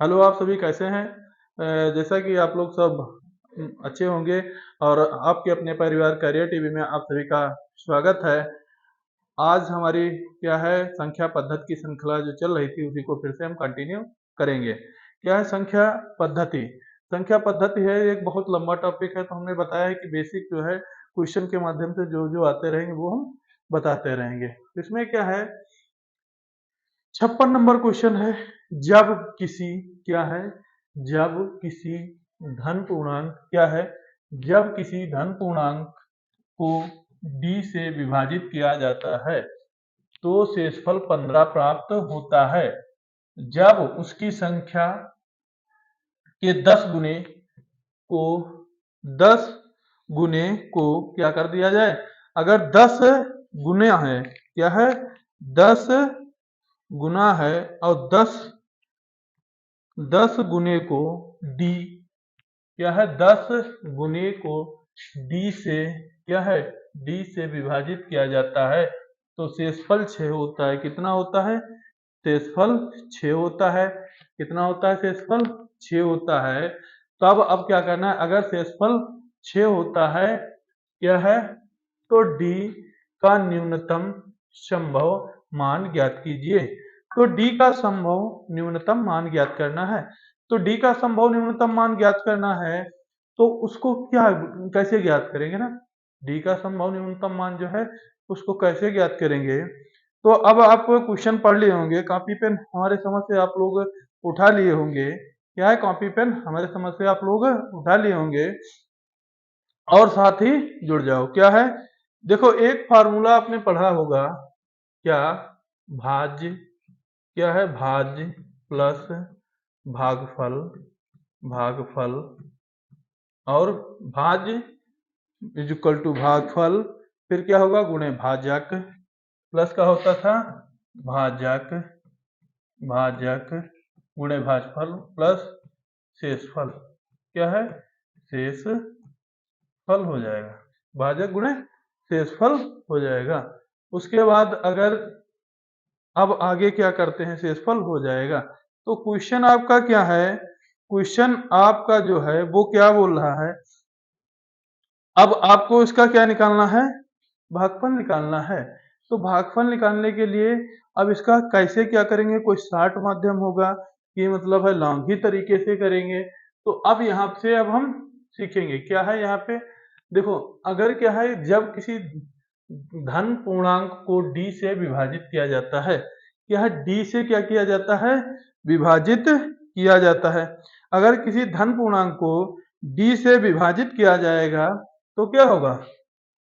Hello, आप सभी कैसे हैं? जैसा कि आप लोग सब अच्छे होंगे और आपके अपने परिवार करियर टीवी में आप सभी का स्वागत है। आज हमारी क्या है संख्या पद्धति की श्रृंखला जो चल रही थी उसी को फिर से हम कंटिन्यू करेंगे। क्या है संख्या पद्धति? संख्या पद्धति है एक बहुत लंबा टॉपिक है, तो हमने बताया है कि बेसिक जो है क्वेश्चन के माध्यम से जो जो आते रहेंगे वो हम बताते रहेंगे। इसमें क्या है 56 नंबर क्वेश्चन है। जब किसी क्या है जब किसी धन पूर्णांक क्या है जब किसी धन पूर्णांक को d से विभाजित किया जाता है तो शेषफल 15 प्राप्त होता है। जब उसकी संख्या के 10 गुने को 10 गुने को क्या कर दिया जाए, अगर 10 गुना है क्या है 10 गुना है और 10 गुने को d क्या है 10 गुने को d से क्या है d से विभाजित किया जाता है तो शेषफल 6 होता है। कितना होता है? शेषफल 6 होता है। कितना होता है? शेषफल 6 होता है। तो अब क्या करना है, अगर शेषफल 6 होता है क्या है तो d का न्यूनतम संभव मान ज्ञात कीजिए। तो d का संभव न्यूनतम मान ज्ञात करना है। तो d का संभव न्यूनतम मान ज्ञात करना है तो उसको क्या कैसे ज्ञात करेंगे ना, d का संभव न्यूनतम मान जो है उसको कैसे ज्ञात करेंगे। तो अब आप क्वेश्चन पढ़ लिए होंगे, कॉपी पेन हमारे समझ से आप लोग उठा लिए होंगे। क्या है कॉपी पेन हमारे समझ से आप लोग उठा लिए होंगे और साथ ही जुड़ जाओ। क्या है देखो एक फार्मूला आपने पढ़ा होगा, क्या भाज्य क्या है भाज्य प्लस भागफल भागफल और भाज्य इज इक्वल टू भागफल, फिर क्या होगा गुणे भाजक, प्लस का होता था भाजक भाजक गुणे भाजफल प्लस शेषफल। क्या है शेषफल हो जाएगा, भाजक गुणे शेषफल हो जाएगा। उसके बाद अगर अब आगे क्या करते हैं, शेषफल हो जाएगा तो क्वेश्चन आपका क्या है, क्वेश्चन आपका जो है वो क्या बोल रहा है, अब आपको इसका क्या निकालना है, भागफल निकालना है। तो भागफल निकालने के लिए अब इसका कैसे क्या करेंगे, कोई शार्ट माध्यम होगा कि मतलब है लॉन्ग ही तरीके से करेंगे। तो अब यहाँ से अब हम सीखेंगे क्या है यहाँ पे देखो, अगर क्या है जब किसी धन पूर्णांक को d से विभाजित किया जाता है, क्या है d से क्या किया जाता है विभाजित किया जाता है। अगर किसी धन पूर्णांक को d से विभाजित किया जाएगा तो क्या होगा,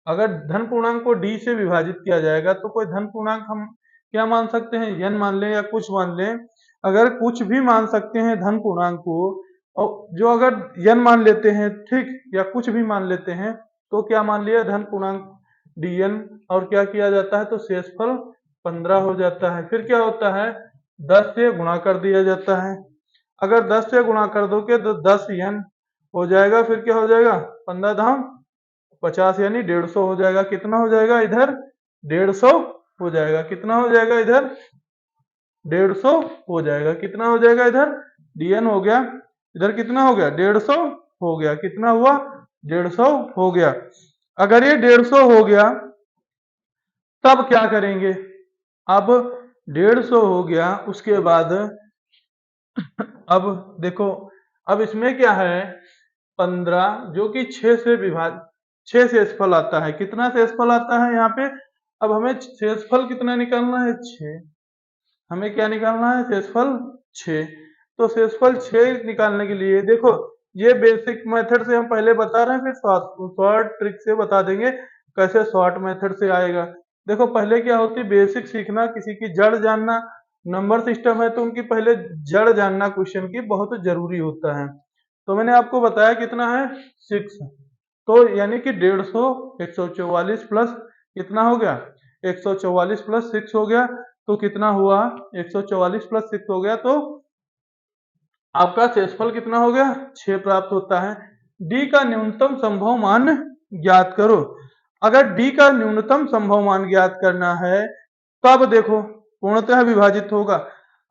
अगर धन पूर्णांक को d से विभाजित किया जाएगा तो कोई धन पूर्णांक हम क्या मान सकते हैं, n मान लें या कुछ मान लें। अगर कुछ भी मान सकते हैं धन पूर्णांक को, और जो अगर n मान लेते हैं ठीक या कुछ भी मान लेते हैं तो क्या मान लिया धन पूर्णांक dn, और क्या किया जाता है तो शेषफल 15 हो जाता है। फिर क्या होता है 10 से गुणा कर दिया जाता है। अगर 10 से गुणा कर दोगे तो 10n हो जाएगा, फिर क्या हो जाएगा 15 धाम 50 यानी 150 हो जाएगा। कितना हो जाएगा इधर 150 हो जाएगा। कितना हो जाएगा इधर 150 हो जाएगा। कितना हो जाएगा इधर dn हो गया, इधर कितना हो गया 150 हो गया। कितना हुआ 150 हो गया। अगर ये 150 हो गया तब क्या करेंगे, अब 150 हो गया उसके बाद अब देखो अब इसमें क्या है 15 जो कि 6 से विभाजित 6 शेषफल आता है। कितना शेषफल आता है यहाँ पे, अब हमें शेषफल कितना निकालना है 6, हमें क्या निकालना है शेषफल 6। तो शेषफल 6 निकालने के लिए देखो ये बेसिक मेथड से हम पहले बता रहे हैं, फिर शॉर्ट ट्रिक से बता देंगे कैसे शॉर्ट मेथड से आएगा। देखो पहले क्या होती है बेसिक सीखना, किसी की जड़ जानना, नंबर सिस्टम है तो उनकी पहले जड़ जानना क्वेश्चन की बहुत जरूरी होता है। तो मैंने आपको बताया कितना है 6, तो यानी कि 150 144 प्लस कितना हो गया 144 प्लस 6 हो गया, तो कितना हुआ 144 प्लस 6 हो गया, तो आपका शेषफल कितना हो गया 6 प्राप्त होता है। डी का न्यूनतम संभव मान ज्ञात करो। अगर डी का न्यूनतम संभव मान ज्ञात करना है तब देखो पूर्णतः विभाजित होगा।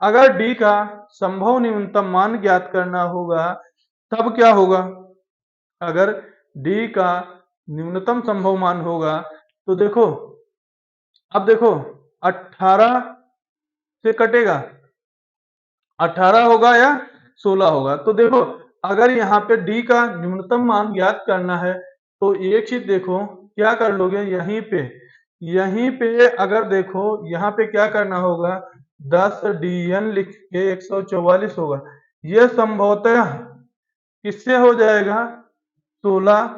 अगर डी का संभव न्यूनतम मान ज्ञात करना होगा तब क्या होगा? अगर डी का न्यूनतम संभव मान होगा तो देखो, अब देखो 18 से कटेगा, 18 होगा या 16 होगा। तो देखो अगर यहाँ पे डी का न्यूनतम मान ज्ञात करना है तो एक चीज देखो क्या कर लोगे, यहीं पे अगर देखो यहाँ पे क्या करना होगा, 10 DN लिख के 144 होगा। यह संभवतः किससे हो जाएगा? 16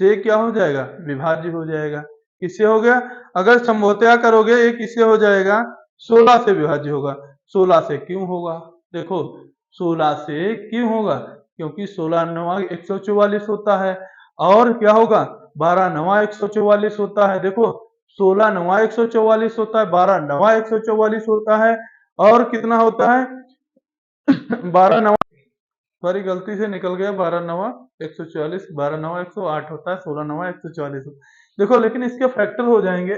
से क्या हो जाएगा? विभाज्य हो जाएगा। किससे हो गया? अगर संभवतः करोगे ये किससे हो जाएगा? 16 से विभाज्य होगा। 16 से क्यों होगा? देखो 16 से क्यों होगा? क्योंकि 16 नवा 144 होता है और क्या होगा? 12 नवा 144 होता है। देखो 16 नवा 144 होता है, 12 नवा 144 होता है और कितना होता है? 12 नवा, सॉरी गलती से निकल गया, 12 नवा 144, 12 नवा 108 होता है, 16 नवा 144। देखो लेकिन इसके फैक्टर हो जाएंगे,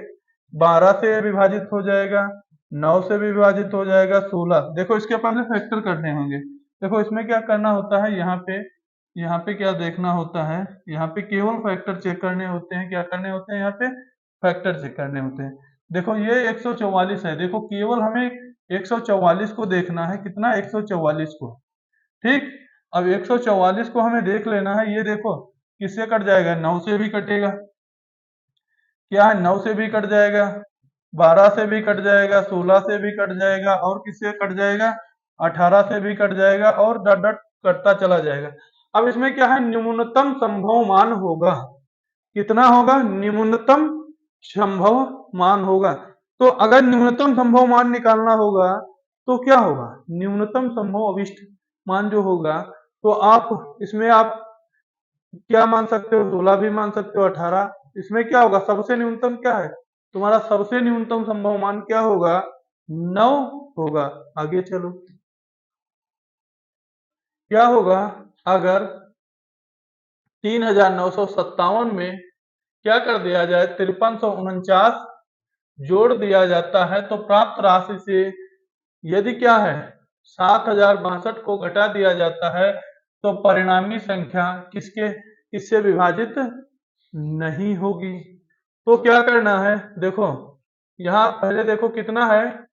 12 से विभाजित हो जाएगा, 9 से भी विभाजित हो जाएगा, 16। देखो इसके पहले फैक्टर करने होंगे। देखो इसमें क्या करना होता है, यहाँ पे क्या देखना होता है, यहाँ पे केवल फैक्टर चेक करने होते हैं। क्या करने होते हैं? यहाँ पे फैक्टर चेक करने होते हैं। देखो ये 144 है, देखो केवल हमें 144 को देखना है। कितना? 144 को। ठीक, अब 144 को हमें देख लेना है। ये देखो किससे कट जाएगा? 9 से भी कटेगा। क्या है? 9 से भी कट जाएगा, 12 से भी कट जाएगा, 16 से भी कट जाएगा और किससे कट जाएगा? 18 से भी कट जाएगा और डट डट कटता चला जाएगा। अब इसमें क्या है? न्यूनतम संभव मान होगा। कितना होगा? न्यूनतम संभव मान होगा। तो अगर न्यूनतम संभव मान निकालना होगा तो क्या होगा? न्यूनतम संभव अभिष्ट मान जो होगा, तो आप इसमें आप क्या मान सकते हो? 16 भी मान सकते हो, 18। इसमें क्या होगा? सबसे न्यूनतम क्या है तुम्हारा? सबसे न्यूनतम संभव मान क्या होगा? 9 होगा। आगे चलो, क्या होगा अगर 3957 में क्या कर दिया जाए? 5349 जोड़ दिया जाता है तो प्राप्त राशि से यदि क्या है 7062 को घटा दिया जाता है तो परिणामी संख्या किससे विभाजित नहीं होगी। तो क्या करना है? देखो यहाँ पहले देखो कितना है,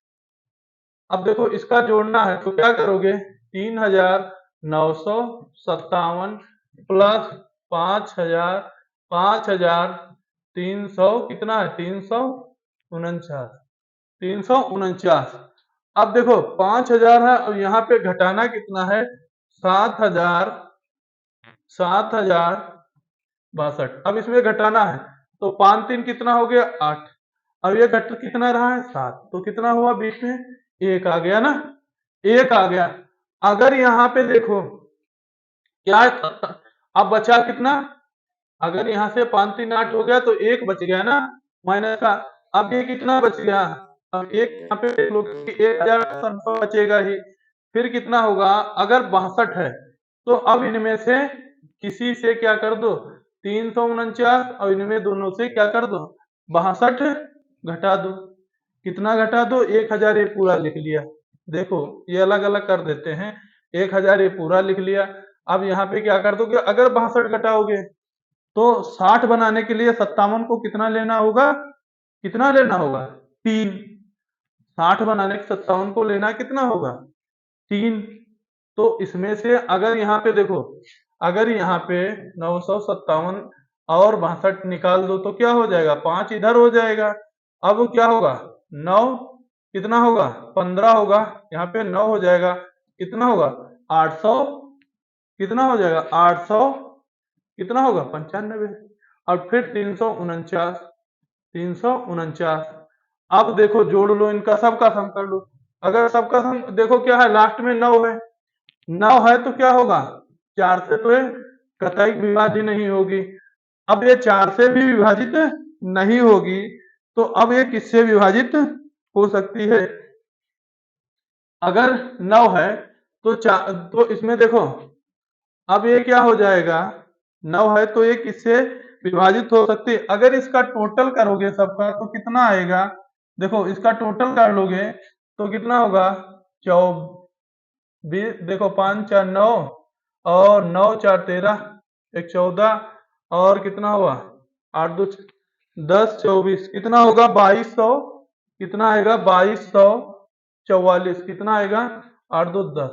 अब देखो इसका जोड़ना है तो क्या करोगे? 3957 प्लस 5000, 5300 कितना है? 349, 349। अब देखो 5000 है और यहाँ पे घटाना कितना है? 7000, 7062। अब इसमें घटाना है तो 5 3 कितना हो गया? 8। अब ये घट कितना रहा है? 7। तो कितना हुआ? बीच में 1 आ गया ना, 1 आ गया। अगर यहाँ पे देखो क्या है, अब बचा कितना? अगर यहाँ से 5 3 8 हो गया तो 1 बच गया ना माइनस का। अब ये कितना बच गया? अब एक यहाँ पे देख लो कि 1000 बचेगा ही। फिर कितना होगा? अगर 62 है तो अब इनमें से किसी से क्या कर दो? 349 और इनमें दोनों से क्या कर दो? 62 घटा दो। कितना घटा दो? 1000 ये पूरा लिख लिया। देखो ये अलग अलग कर देते हैं। 1000 ये पूरा लिख लिया। अब यहाँ पे क्या कर दोगे? अगर 62 घटाओगे तो 60 बनाने के लिए 57 को कितना लेना होगा? कितना लेना होगा? 3। 60 बनाने के 57 को लेना कितना होगा? 3। तो इसमें से अगर यहाँ पे देखो, अगर यहाँ पे 957 और 62 निकाल दो तो क्या हो जाएगा? 5 इधर हो जाएगा। अब क्या होगा? 9 कितना होगा? 15 होगा। यहाँ पे 9 हो जाएगा, कितना होगा? 800, कितना हो जाएगा? 800 कितना होगा? 95। और फिर 349, 349। अब देखो जोड़ लो, इनका सबका सम कर लो। अगर सबका सम देखो क्या है, लास्ट में 9 है, 9 है तो क्या होगा? 4 से तो ये कतई विभाज्य नहीं होगी। अब ये 4 से भी विभाजित नहीं होगी तो अब ये किससे विभाजित हो सकती है? अगर 9 है तो इसमें देखो अब ये क्या हो जाएगा? 9 है तो ये किससे विभाजित हो सकती है? अगर इसका टोटल करोगे सबका तो कितना आएगा? देखो इसका टोटल कर लोगे तो कितना होगा? 24, देखो 5 4 9 और 9 4 13, एक 14 और कितना हुआ 8 2 10 24, कितना होगा 2200, कितना आएगा 2244, कितना आएगा 8 2 10,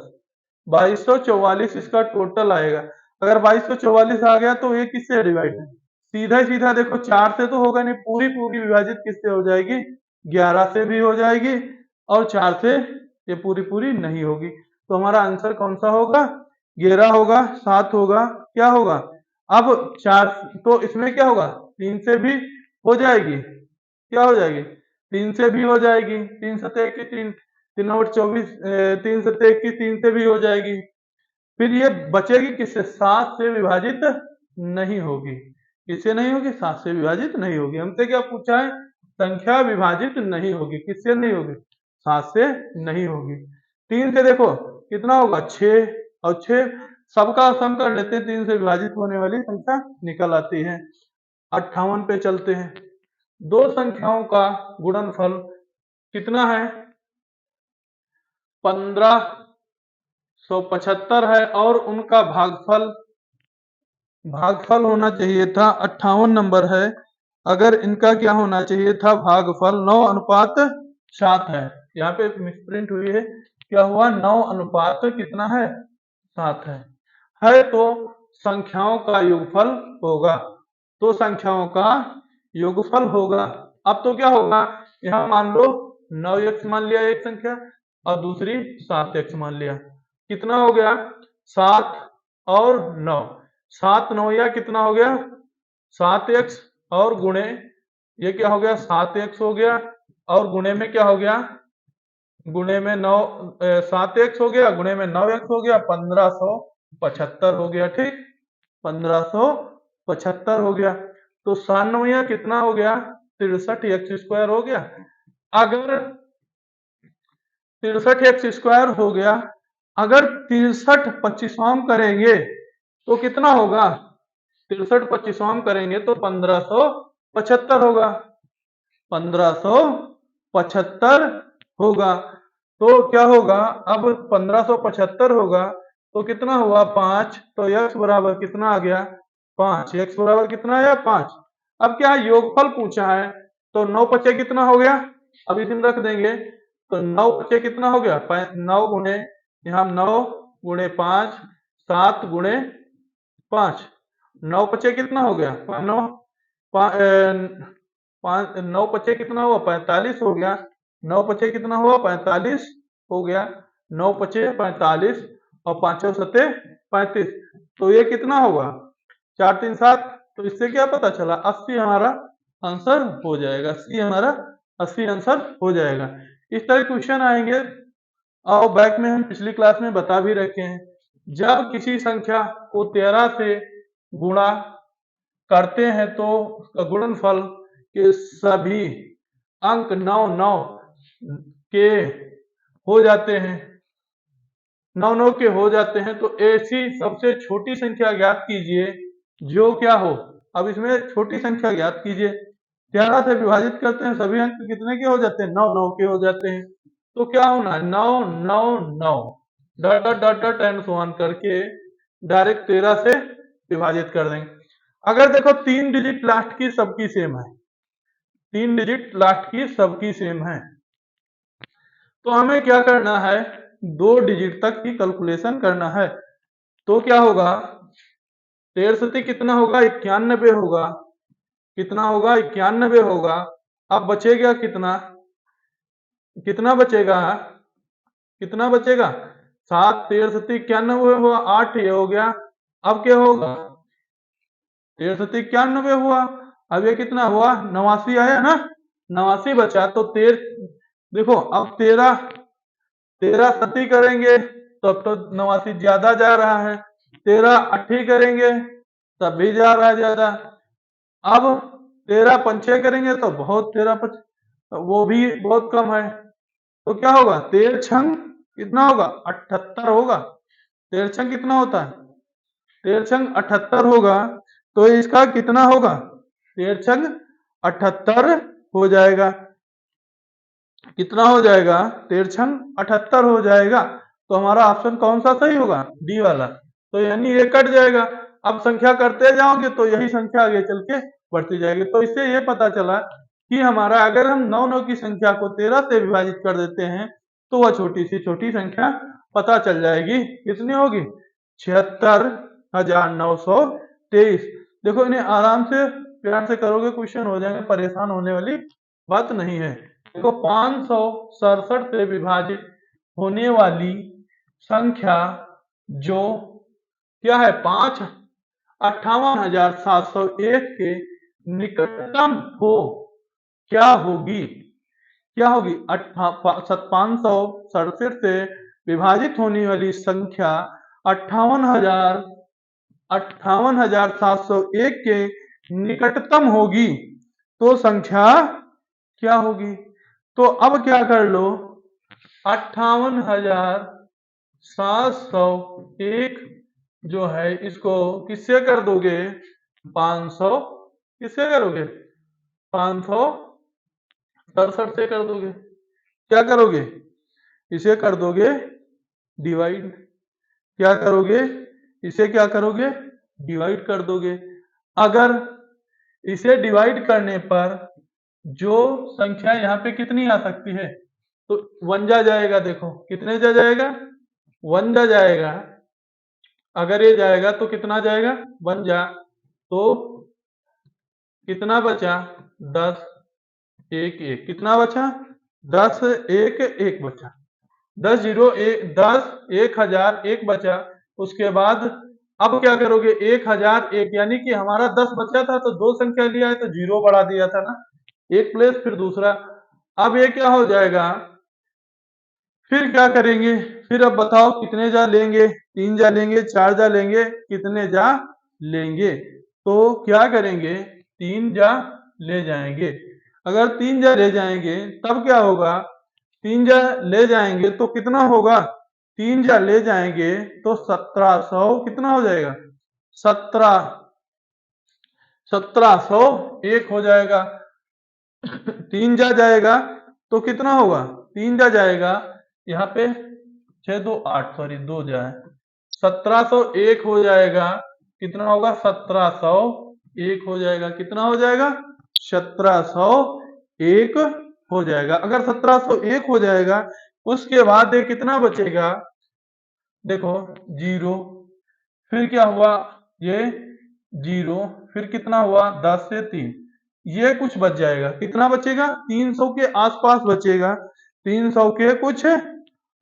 2244 इसका टोटल आएगा। अगर 2244 आ गया तो ये किससे डिवाइड है, सीधा ही सीधा देखो 4 से तो होगा नहीं, पूरी पूरी विभाजित किससे हो जाएगी, 11 से भी हो जाएगी और 4 से ये पूरी पूरी नहीं होगी। तो हमारा आंसर कौन सा होगा, 11 होगा, 7 होगा, क्या होगा, अब 4 तो इसमें क्या होगा, 3 से भी हो जाएगी, क्या हो जाएगी, 3 से भी हो जाएगी, 3 सत्ते 21, 3 और 24, 3 सत्ते 21, 3 से भी हो जाएगी। फिर ये बचेगी किससे, 7 से विभाजित नहीं होगी, किससे नहीं होगी, 7 से विभाजित नहीं होगी। हमसे क्या पूछा है, संख्या विभाजित नहीं होगी, किससे नहीं होगी, 7 से नहीं होगी। 3 से देखो कितना होगा 6, और 6 सबका सम कर लेते हैं, 3 से विभाजित होने वाली संख्या निकल आती है। 58 पे चलते हैं, दो संख्याओं का गुणनफल कितना है, 1575 है और उनका भागफल होना चाहिए था 58 नंबर है, अगर इनका क्या होना चाहिए था, भागफल 9:7 है, यहाँ पे मिसप्रिंट हुई है, क्या हुआ 9 कितना है 7 है तो संख्याओं का योगफल होगा, तो संख्याओं का योगफल होगा। अब तो क्या होगा, यहाँ मान लो 9x मान लिया एक संख्या और दूसरी 7x मान लिया, कितना हो गया 7 और 9, 7 9 या कितना हो गया 7x, और गुणे ये क्या हो गया 7x हो गया, और गुणे में क्या हो गया, गुणे में 7x हो गया, गुणे में 9x हो गया, 1575 हो गया, ठीक 1575 हो गया। तो 7 कितना हो गया 63x² हो गया। अगर 63x² हो गया, अगर 63 25वां करेंगे तो कितना होगा, 63 25वां करेंगे तो 1575 होगा, 1575 होगा। तो क्या होगा, अब 1575 होगा तो कितना हुआ 5, तो x बराबर कितना आ गया 5, x बराबर कितना आया 5। अब क्या योगफल पूछा है, तो 9 पचे कितना हो गया, अब इसमें रख देंगे, तो 9 पचे कितना हो गया 9 गुणे, यहाँ 9 गुणे 5, 7 गुणे 5, 9 पचे कितना हो गया 9 9 पचे कितना हुआ 45 हो गया, 9 पचे कितना हुआ 45 हो गया, 9 पचे 45 और 5 सत्ते 35, तो ये कितना होगा 4 3 7, तो इससे क्या पता चला 80 हमारा आंसर हो जाएगा, सी हमारा 80 आंसर हो जाएगा। इस तरह क्वेश्चन आएंगे और बैक में हम पिछली क्लास में बता भी रखे हैं, जब किसी संख्या को 13 से गुणा करते हैं तो उसका गुणनफल के सभी अंक 9 9 के हो जाते हैं, 9 9 के हो जाते हैं, तो ऐसी सबसे छोटी संख्या ज्ञात कीजिए जो क्या हो। अब इसमें छोटी संख्या ज्ञात कीजिए, 13 से विभाजित करते हैं, सभी अंक कितने के हो जाते हैं 9 9 के हो जाते हैं, तो क्या होना है 9 9 9 dot dot dot dot and so on करके डायरेक्ट 13 से विभाजित कर देंगे। अगर देखो 3 डिजिट लास्ट की सबकी सेम है, 3 डिजिट लास्ट की सबकी सेम है, तो हमें क्या करना है 2 डिजिट तक की कैलकुलेशन करना है, तो क्या होगा 13 कितना होगा 91 होगा, कितना होगा 91 होगा। अब बचेगा कितना, कितना बचेगा, कितना बचेगा 7 13 91 हुआ, 8 ये हो गया। अब क्या होगा 13 91 हुआ, अब ये कितना हुआ 89 आया ना, 89 बचा, तो देखो अब 13 सती करेंगे तो अब तो 89 ज्यादा जा रहा है, 13 अट्ठी करेंगे तब भी जा रहा है ज्यादा, अब 13 पंचे करेंगे तो बहुत 13 पच वो भी बहुत कम है, तो क्या होगा 13 छंग कितना होगा 78 होगा, 13 छंग कितना होता है 13 छंग 78 होगा, तो इसका कितना होगा 13 छंग 78 हो जाएगा। कितना हो जाएगा, 13×78 हो जाएगा। तो हमारा ऑप्शन कौन सा सही होगा, डी वाला। तो यानी ये कट जाएगा। अब संख्या करते जाओगे तो यही संख्या आगे चल के बढ़ती जाएगी। तो इससे ये पता चला कि हमारा अगर हम 9 की संख्या को 13 से विभाजित कर देते हैं तो वह छोटी सी छोटी संख्या पता चल जाएगी। कितनी होगी, 76,923। देखो इन्हें आराम से प्यार से करोगे क्वेश्चन हो जाएंगे, परेशान होने वाली बात नहीं है। देखो 567 से विभाजित होने वाली संख्या जो क्या है, 5,58,701 के निकटतम हो, क्या होगी, क्या होगी, 567 से विभाजित होने वाली संख्या 58,701 के निकटतम होगी। तो संख्या क्या होगी, तो अब क्या कर लो, 58,701 जो है इसको किससे कर दोगे, 500, किससे करोगे, 567 से कर दोगे। क्या करोगे, इसे कर दोगे डिवाइड। क्या करोगे, इसे क्या करोगे, डिवाइड कर दोगे। अगर इसे डिवाइड करने पर जो संख्या यहाँ पे कितनी आ सकती है, तो 1 जा जाएगा। देखो कितने जा जाएगा, 1 जा जाएगा। अगर ये जाएगा तो कितना जाएगा, 1 जा, तो कितना बचा, 10, 1, 1, कितना बचा, 10, 1, 1 बचा, 10,001 बचा। उसके बाद अब क्या करोगे, 1001, यानी कि हमारा 10 बचा था तो दो संख्या लिया है तो 0 बढ़ा दिया था ना, एक प्लेस फिर दूसरा। अब ये क्या हो जाएगा, फिर क्या करेंगे, फिर अब बताओ कितने जा लेंगे, 3 जा लेंगे, 4 जा लेंगे, कितने जा लेंगे, तो क्या करेंगे, 3 जा ले जाएंगे। अगर 3 जा ले जाएंगे तब क्या होगा, 3 जा ले जाएंगे तो कितना होगा, 3 जा ले जाएंगे तो 1700 कितना हो जाएगा, 1701 हो जाएगा। 3 जा जाएगा तो कितना होगा, 3 जा जाएगा, यहाँ पे 6 2 8, सॉरी 2 जाए, 1701 हो जाएगा। कितना होगा, 1701 हो जाएगा। कितना हो जाएगा, 1701 हो जाएगा। अगर 1701 हो जाएगा उसके बाद ये कितना बचेगा, देखो 0, फिर क्या हुआ, ये 0, फिर कितना हुआ, 10 से 3, ये कुछ बच जाएगा। कितना बचेगा, 300 के आसपास बचेगा, 300 के कुछ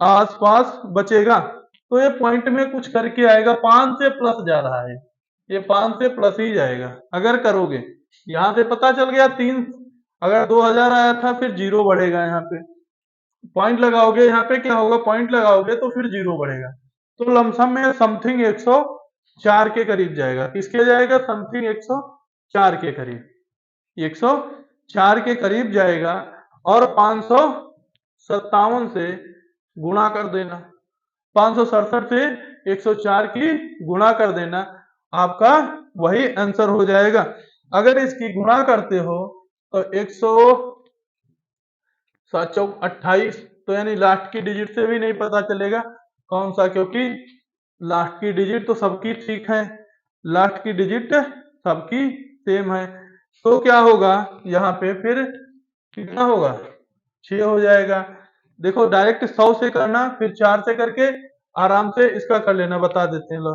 आसपास बचेगा। तो ये पॉइंट में कुछ करके आएगा, 5 से प्लस जा रहा है, ये 5 से प्लस ही जाएगा अगर करोगे। यहां से पता चल गया 3, अगर 2000 आया था फिर 0 बढ़ेगा, यहाँ पे पॉइंट लगाओगे, यहाँ पे क्या होगा, पॉइंट लगाओगे तो फिर 0 बढ़ेगा। तो लमसम में समथिंग 104 के करीब जाएगा। किसके जाएगा, समथिंग 104 के करीब, 104 के करीब जाएगा। और 557 से गुणा कर देना, 567 से 104 की गुणा कर देना, आपका वही आंसर हो जाएगा। अगर इसकी गुणा करते हो तो 107 चौक 28, तो यानी लास्ट की डिजिट से भी नहीं पता चलेगा कौन सा, क्योंकि लास्ट की डिजिट तो सबकी ठीक है, लास्ट की डिजिट सबकी सेम है। तो क्या होगा, यहाँ पे फिर कितना होगा, 6 हो जाएगा। देखो डायरेक्ट 100 से करना, फिर 4 से करके आराम से इसका कर लेना, बता देते हैं लो।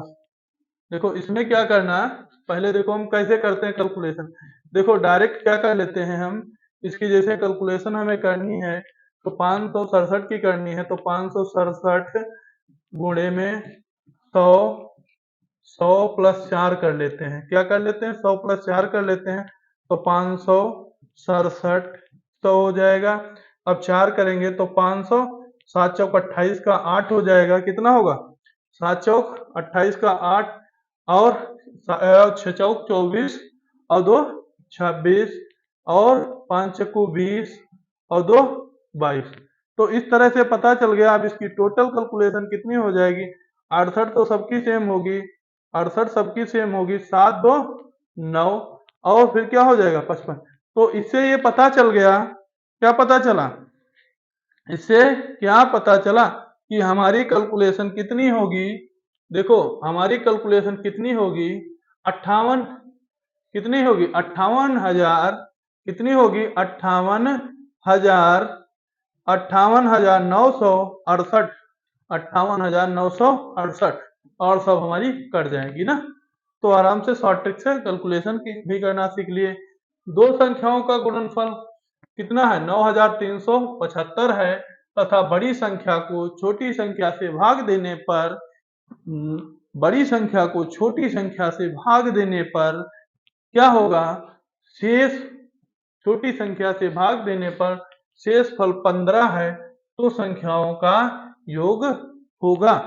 देखो इसमें क्या करना है, पहले देखो हम कैसे करते हैं कैलकुलेशन। देखो डायरेक्ट क्या कर लेते हैं हम, इसकी जैसे कैलकुलेशन हमें करनी है तो 567 की करनी है, तो 567 गुणे में 100, 100 प्लस 4 कर लेते हैं। क्या कर लेते हैं, 100 प्लस 4 कर लेते हैं, तो 567 100 हो जाएगा। अब 4 करेंगे तो 500, 7 चौक 28 का 8 हो जाएगा। कितना होगा, 7 चौक 28 का 8, और 6 चौक 24, और 2 26, और 5 चक्कू 20, और 2 22। तो इस तरह से पता चल गया। अब इसकी टोटल कैलकुलेशन कितनी हो जाएगी, 68 तो सबकी सेम होगी, 68 सबकी सेम होगी, 7 2 9, और फिर क्या हो जाएगा 55। तो इससे ये पता चल गया, क्या पता चला, इससे क्या पता चला कि हमारी कैलकुलेशन कितनी होगी। देखो हमारी कैलकुलेशन कितनी होगी, 58 कितनी होगी 58,000 कितनी होगी 58,000 58,968 58,968 और सब हमारी कट जाएगी ना। तो आराम से शॉर्ट ट्रिक से कैलकुलेशन भी करना सीख लिए। दो संख्याओं का गुणनफल कितना है 9,375 है तथा बड़ी संख्या को छोटी संख्या से भाग देने पर बड़ी संख्या को छोटी संख्या से भाग देने पर क्या होगा, शेष छोटी संख्या से भाग देने पर शेष फल 15 है तो संख्याओं का योग होगा।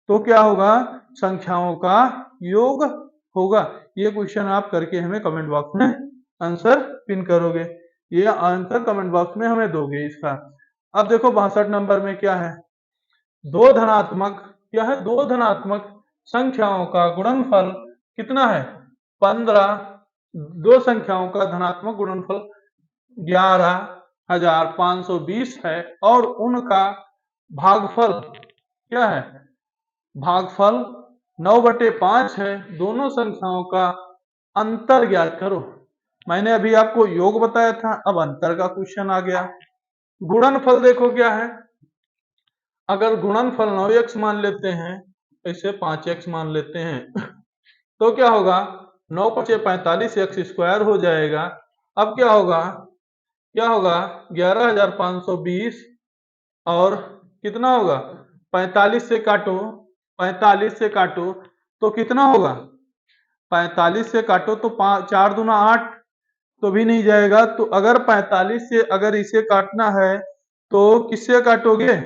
तो क्या होगा, संख्याओं का योग होगा। ये क्वेश्चन आप करके हमें कमेंट बॉक्स में आंसर पिन करोगे, ये आंसर कमेंट बॉक्स में हमें दोगे इसका। अब देखो 62 नंबर में क्या है, दो धनात्मक क्या है, दो धनात्मक संख्याओं का गुणनफल कितना है 15। दो संख्याओं का धनात्मक गुणनफल 11,520 है और उनका भागफल क्या है, भागफल 9/5 है। दोनों संख्याओं का अंतर ज्ञात करो। मैंने अभी आपको योग बताया था, अब अंतर का क्वेश्चन आ गया। गुणनफल देखो क्या है, अगर गुणनफल 9x मान लेते हैं, इसे 5x मान लेते हैं तो क्या होगा 9 × 45 x स्क्वायर हो जाएगा। अब क्या होगा 11,520 और कितना होगा 45 से काटो, 45 से काटो तो कितना होगा 45 से काटो तो 4 दूना 8 तो भी नहीं जाएगा। तो अगर 45 से अगर इसे काटना है तो किससे काटोगे,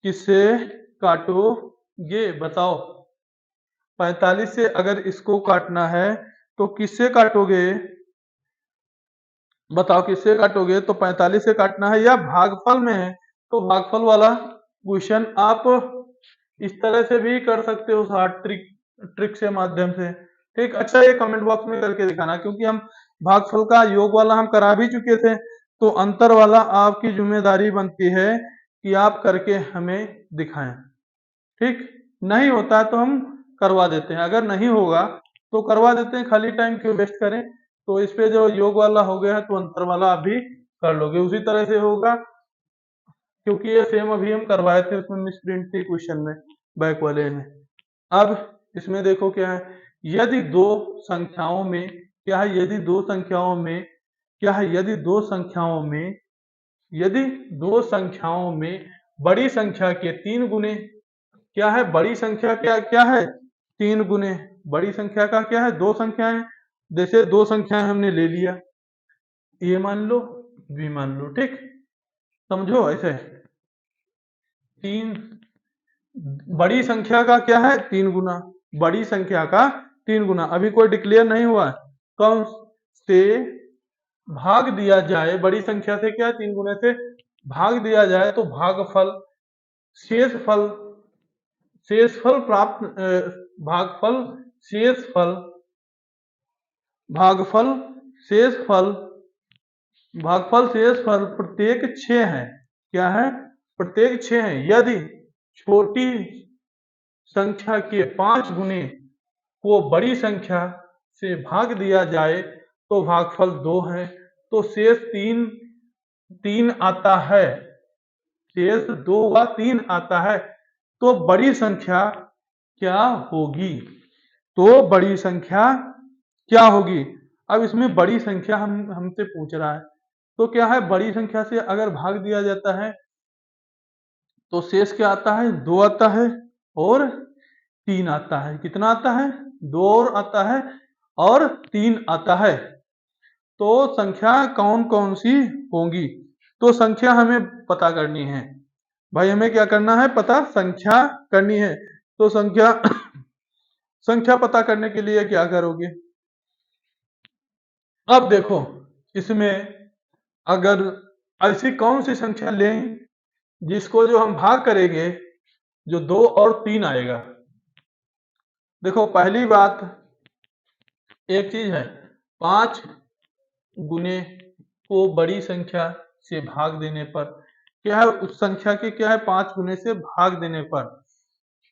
किससे काटोगे बताओ। 45 से अगर इसको काटना है तो किससे काटोगे बताओ, किससे काटोगे। तो 45 से काटना है या भागफल में है तो भागफल वाला क्वेश्चन आप इस तरह से भी कर सकते हो, शॉर्ट ट्रिक से माध्यम से। ठीक, अच्छा ये कमेंट बॉक्स में करके दिखाना, क्योंकि हम भागफल का योग वाला हम करा भी चुके थे, तो अंतर वाला आपकी जिम्मेदारी बनती है कि आप करके हमें दिखाएं। ठीक, नहीं होता है तो हम करवा देते हैं, अगर नहीं होगा तो करवा देते हैं, खाली टाइम क्यों वेस्ट करें। तो इस पे जो योग वाला हो गया है तो अंतर वाला आप भी कर लोगे, उसी तरह से होगा, क्योंकि ये सेम अभी हम करवाए थे, उसमें मिसप्रिंट थी क्वेश्चन में, बैक वाले में। अब इसमें देखो क्या है, यदि दो संख्याओं में क्या है, यदि दो संख्याओं में क्या है, यदि दो संख्याओं में बड़ी संख्या के 3 गुने क्या है, बड़ी संख्या क्या क्या है 3 गुने, बड़ी संख्या का क्या है, दो संख्याएं, जैसे दो संख्याएं हमने ले लिया, ए मान लो बी मान लो, ठीक, समझो ऐसे। तीन बड़ी संख्या का क्या है 3 गुना, बड़ी संख्या का 3 गुना, अभी कोई डिक्लेयर नहीं हुआ है, कौन से भाग दिया जाए, बड़ी संख्या से क्या 3 गुने से भाग दिया जाए तो भागफल शेषफल शेषफल प्राप्त भागफल शेषफल भागफल शेषफल भागफल शेषफल प्रत्येक 6 है, क्या है प्रत्येक 6 है। यदि छोटी संख्या के 5 गुने को बड़ी संख्या से भाग दिया जाए तो भागफल 2 है, तो शेष 3 आता है, शेष 2 व 3 आता है। तो बड़ी संख्या क्या होगी, तो बड़ी संख्या क्या होगी। अब इसमें बड़ी संख्या हमसे पूछ रहा है, तो क्या है बड़ी संख्या से अगर भाग दिया जाता है तो शेष क्या आता है 2 आता है और 3 आता है, कितना आता है 2 और आता है और 3 आता है। तो संख्या कौन कौन सी होंगी, तो संख्या हमें पता करनी है भाई, हमें क्या करना है पता संख्या करनी है। तो संख्या संख्या पता करने के लिए क्या करोगे, अब देखो इसमें अगर ऐसी कौन सी संख्या लें जिसको जो हम भाग करेंगे जो 2 और 3 आएगा। देखो पहली बात एक चीज है, 5 गुने को बड़ी संख्या से भाग देने पर क्या है उस संख्या के क्या है 5 गुने से भाग देने पर।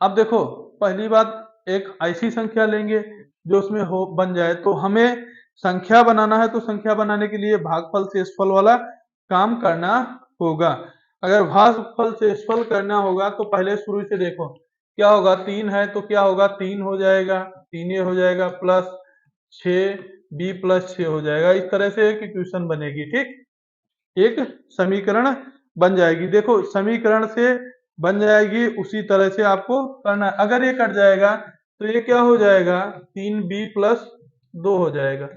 अब देखो पहली बात, एक ऐसी संख्या लेंगे जो उसमें हो बन जाए, तो हमें संख्या बनाना है तो संख्या बनाने के लिए भागफल शेषफल वाला काम करना होगा। अगर भागफल शेषफल करना होगा तो पहले शुरू से देखो क्या होगा, 3 है तो क्या होगा, 3 हो जाएगा, 3a हो जाएगा प्लस 6b प्लस 6 हो जाएगा। इस तरह से एक इक्वेशन बनेगी, ठीक, एक समीकरण बन जाएगी। देखो समीकरण से बन जाएगी, उसी तरह से आपको करना है। अगर ये कट जाएगा तो ये क्या हो जाएगा, 3b प्लस 2 हो जाएगा,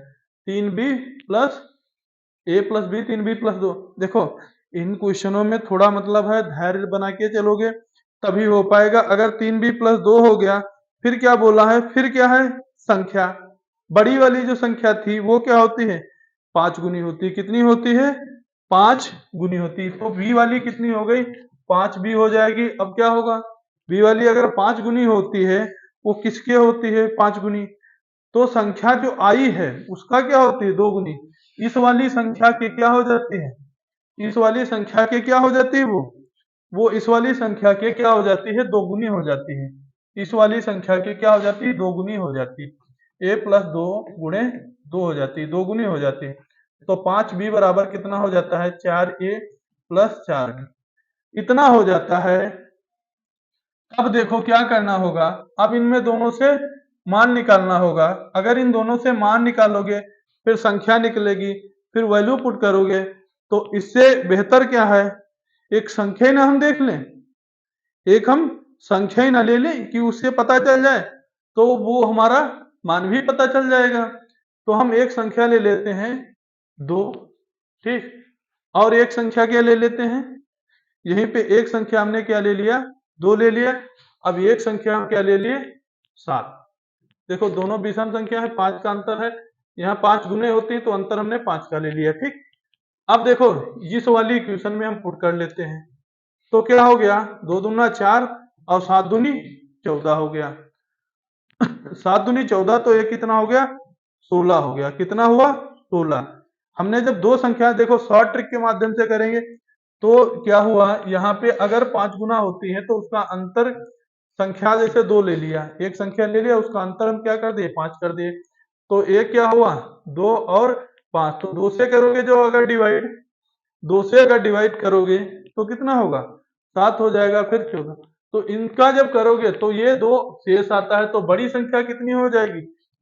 3b plus a plus b, 3b plus 2। देखो इन क्वेश्चनों में थोड़ा मतलब है धैर्य बना के चलोगे तभी हो पाएगा। अगर 3b प्लस 2 हो गया, फिर क्या बोला है, फिर क्या है, संख्या बड़ी वाली जो संख्या थी वो क्या होती है, 5 गुनी होती है। कितनी होती है, 5 गुनी होती है। तो b वाली कितनी हो गई, 5b हो जाएगी। अब क्या होगा, b वाली अगर 5 गुनी होती है, वो किसके होती है 5 गुनी, तो संख्या जो आई है उसका क्या होती है 2 गुनी। इस वाली संख्या के क्या हो जाती है, इस वाली संख्या के क्या हो जाती है, वो इस वाली संख्या के क्या हो जाती है, 2 गुनी हो जाती है। इस वाली संख्या के क्या हो जाती है, 2 गुनी हो जाती है। a प्लस 2 गुणे 2 हो जाती है, 2 गुनी हो जाती है। तो 5b बराबर कितना हो जाता है, 4a प्लस 4b, इतना हो जाता है। अब देखो क्या करना होगा, अब इनमें दोनों से मान निकालना होगा। अगर इन दोनों से मान निकालोगे फिर संख्या निकलेगी, फिर वैल्यू पुट करोगे, तो इससे बेहतर क्या है, एक संख्या ही ना हम देख लें, एक हम संख्या ही ना ले लें कि उससे पता चल जाए, तो वो हमारा मान भी पता चल जाएगा। तो हम एक संख्या ले लेते हैं 2, ठीक, और एक संख्या क्या ले लेते हैं, यहीं पे एक संख्या हमने क्या ले लिया, 2 ले लिया। अब एक संख्या हम क्या ले लिए, 7। देखो दोनों विषम संख्या है, 5 का अंतर है, यहाँ 5 गुने होती है तो अंतर हमने 5 का ले लिया, ठीक। अब देखो इस वाली इक्वेशन में हम पुट कर लेते हैं, तो क्या हो गया, 2 दूना 4 और 7 दूनी 14 हो गया। 7 दूनी 14 तो ये कितना हो गया, 16 हो गया। कितना हुआ, 16। हमने जब दो संख्या, देखो शॉर्ट ट्रिक के माध्यम से करेंगे तो क्या हुआ, यहाँ पे अगर 5 गुना होती है तो उसका अंतर संख्या जैसे 2 ले लिया, एक संख्या ले लिया, उसका अंतर हम क्या कर दिए, 5 कर दिए। तो एक क्या हुआ, 2 और 5, तो 2 से करोगे जो अगर डिवाइड, 2 से अगर डिवाइड करोगे तो कितना होगा, 7 हो जाएगा, फिर 14। तो इनका जब करोगे तो ये 2 शेष आता है, तो बड़ी संख्या कितनी हो जाएगी,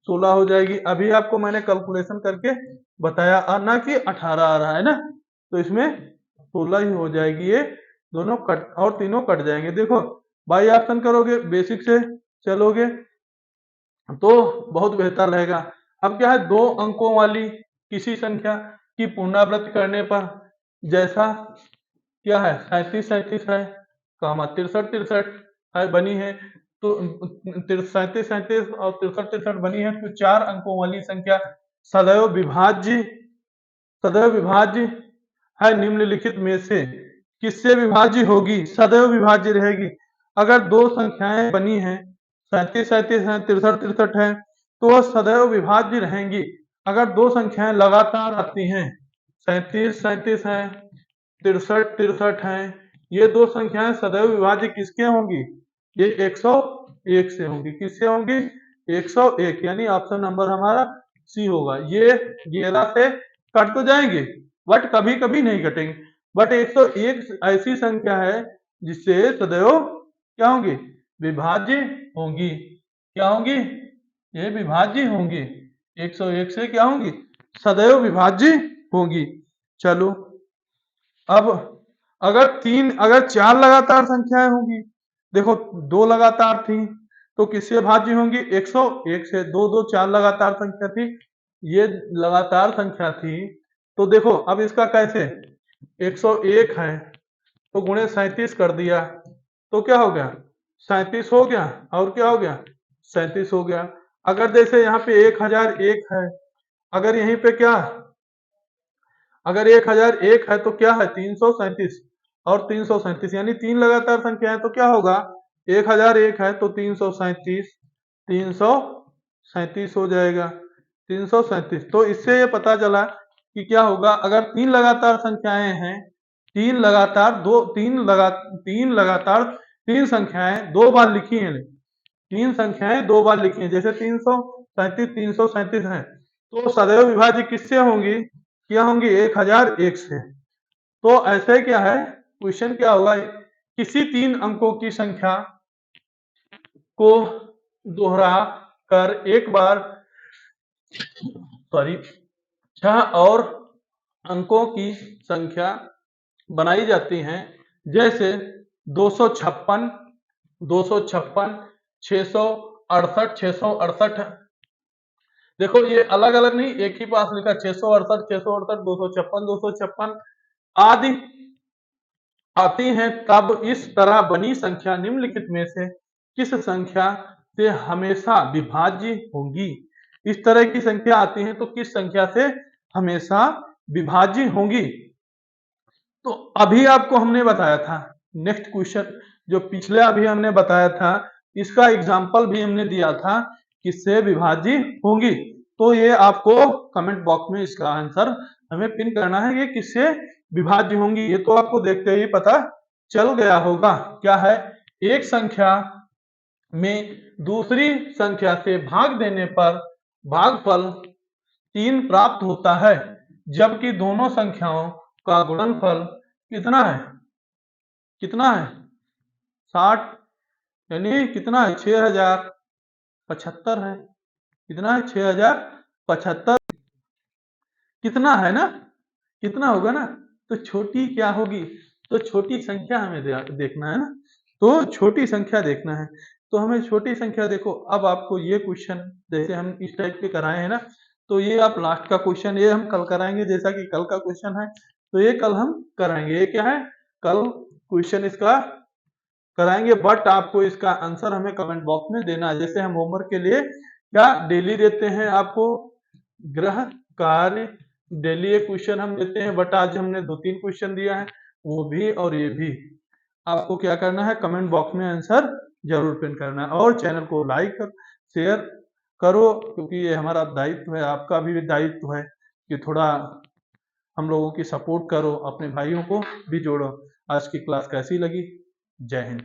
16 हो जाएगी। अभी आपको मैंने कैलकुलेशन करके बताया, ना कि 18 आ रहा है ना, तो इसमें 16 ही हो जाएगी। ये दोनों कट और तीनों कट जाएंगे। देखो बाई ऑप्शन करोगे, बेसिक से चलोगे तो बहुत बेहतर रहेगा। अब क्या है, 2 अंकों वाली किसी संख्या की पुनरावृत्ति करने पर, जैसा क्या है, 37 है, कामा 63 है बनी है, तो 37 और 63 बनी है, तो 4 अंकों वाली संख्या सदैव विभाज्य, सदैव विभाज्य है निम्नलिखित में से किससे विभाज्य होगी, सदैव विभाज्य रहेगी। अगर दो संख्याएं बनी हैं, 37 है, 63 है, तो वह सदैव विभाज्य रहेंगी। अगर दो संख्याएं लगातार आती हैं, 37 है, 63 है, ये दो संख्याएं सदैव विभाज्य किसके होंगी, ये 101 से होंगी। किससे होंगी, 101, यानी ऑप्शन नंबर हमारा सी होगा। ये 11 से कट तो जाएंगे बट कभी कभी नहीं कटेंगे, बट 101 ऐसी संख्या है जिससे सदैव क्या होंगी, विभाज्य होंगी। क्या होंगी, ये विभाज्य होंगी, 101 से क्या होंगी, सदैव विभाज्य होंगी। चलो अब अगर 4 लगातार संख्याएं होंगी, देखो 2 लगातार थी तो किससे भाज्य होंगी, 101 से। 2 2 4 लगातार संख्या थी, ये लगातार संख्या थी। तो देखो अब इसका कैसे, 101 है तो गुणे 37 कर दिया, तो क्या हो गया, 37 हो गया, और क्या हो गया, 37 हो गया। अगर जैसे यहाँ पे 1001 है, अगर यहीं पे क्या, अगर 1001 है तो क्या है, 337 और 337, यानी 3 लगातार संख्या है, तो क्या होगा, 1001 है तो 337, 337 हो जाएगा, 337। तो इससे ये पता चला कि क्या होगा, अगर 3 लगातार संख्याएं हैं, तीन संख्याएं दो बार लिखी हैं, तीन संख्याएं दो बार लिखी हैं, जैसे 337 है, तो सदैव विभाज्य किससे होंगी? क्या होंगी? 1001 से। तो ऐसे क्या है, क्वेश्चन क्या होगा, किसी तीन अंकों की संख्या को दोहरा कर एक बार सॉरी 6 और अंकों की संख्या बनाई जाती हैं, जैसे 256, 256, 668, 668। देखो ये अलग अलग नहीं, एक ही पास लिखा, 668, 668, 256, 256 आदि आती हैं, तब इस तरह बनी संख्या निम्नलिखित में से किस संख्या से हमेशा विभाज्य होंगी? इस तरह की संख्या आती है तो किस संख्या से हमेशा विभाज्य होंगी? तो अभी आपको हमने बताया था, नेक्स्ट क्वेश्चन जो पिछले अभी हमने बताया था, इसका एग्जाम्पल भी हमने दिया था किससे विभाज्य होंगी। तो ये आपको कमेंट बॉक्स में इसका आंसर हमें पिन करना है, ये किससे विभाज्य होंगी। ये तो आपको देखते ही पता चल गया होगा। क्या है? एक संख्या में दूसरी संख्या से भाग देने पर भागफल 3 प्राप्त होता है, जबकि दोनों संख्याओं का गुणनफल कितना है? कितना है? 60, यानी कितना है? 6075 है। कितना है? 6075। कितना है ना? कितना होगा ना? तो छोटी क्या होगी? तो छोटी संख्या हमें देखना है ना, तो छोटी संख्या देखना है। तो हमें छोटी संख्या देखो, अब आपको ये क्वेश्चन जैसे हम इस टाइप के कराए हैं ना, तो ये आप लास्ट का क्वेश्चन ये हम कल कराएंगे, जैसा कि कल का क्वेश्चन है, तो ये कल हम कराएंगे। ये क्या है? कल क्वेश्चन इसका कराएंगे, बट आपको इसका आंसर हमें कमेंट बॉक्स में देना है। जैसे हम होमवर्क के लिए क्या डेली देते हैं आपको गृह कार्य, डेली एक क्वेश्चन हम देते हैं, बट आज हमने 2-3 क्वेश्चन दिया है, वो भी और ये भी। आपको क्या करना है? कमेंट बॉक्स में आंसर जरूर पिन करना है, और चैनल को लाइक शेयर करो, क्योंकि ये हमारा दायित्व है, आपका भी दायित्व है कि थोड़ा हम लोगों की सपोर्ट करो, अपने भाइयों को भी जोड़ो। आज की क्लास कैसी लगी? जय हिंद।